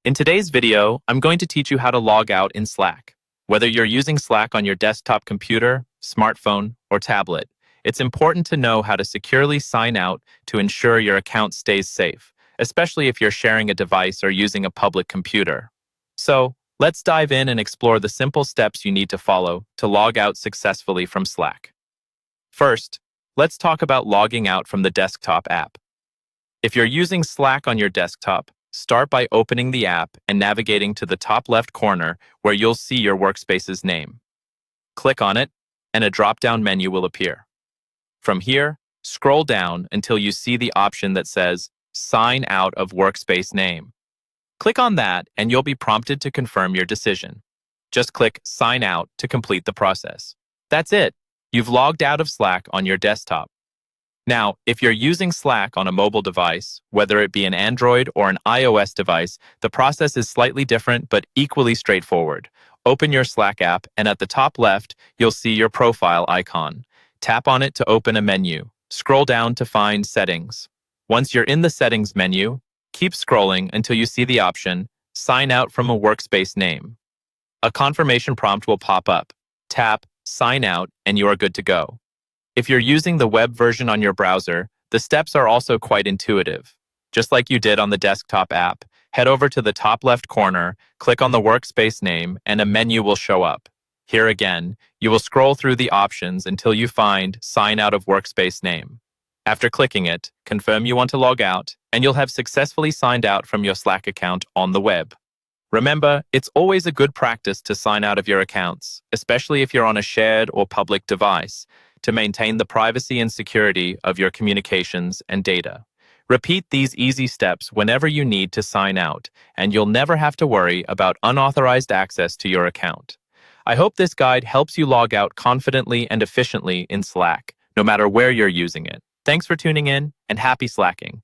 In today's video, I'm going to teach you how to log out in Slack. Whether you're using Slack on your desktop computer, smartphone, or tablet, it's important to know how to securely sign out to ensure your account stays safe, especially if you're sharing a device or using a public computer. So, let's dive in and explore the simple steps you need to follow to log out successfully from Slack. First, let's talk about logging out from the desktop app. If you're using Slack on your desktop, start by opening the app and navigating to the top left corner where you'll see your workspace's name. Click on it, and a drop-down menu will appear. From here, scroll down until you see the option that says Sign Out of Workspace Name. Click on that, and you'll be prompted to confirm your decision. Just click Sign Out to complete the process. That's it. You've logged out of Slack on your desktop. Now, if you're using Slack on a mobile device, whether it be an Android or an iOS device, the process is slightly different but equally straightforward. Open your Slack app, and at the top left, you'll see your profile icon. Tap on it to open a menu. Scroll down to find Settings. Once you're in the Settings menu, keep scrolling until you see the option Sign Out from a Workspace Name. A confirmation prompt will pop up. Tap Sign Out, and you are good to go. If you're using the web version on your browser, the steps are also quite intuitive. Just like you did on the desktop app, head over to the top left corner, click on the workspace name, and a menu will show up. Here again, you will scroll through the options until you find Sign Out of Workspace Name. After clicking it, confirm you want to log out, and you'll have successfully signed out from your Slack account on the web. Remember, it's always a good practice to sign out of your accounts, especially if you're on a shared or public device, to maintain the privacy and security of your communications and data. Repeat these easy steps whenever you need to sign out, and you'll never have to worry about unauthorized access to your account. I hope this guide helps you log out confidently and efficiently in Slack, no matter where you're using it. Thanks for tuning in, and happy Slacking.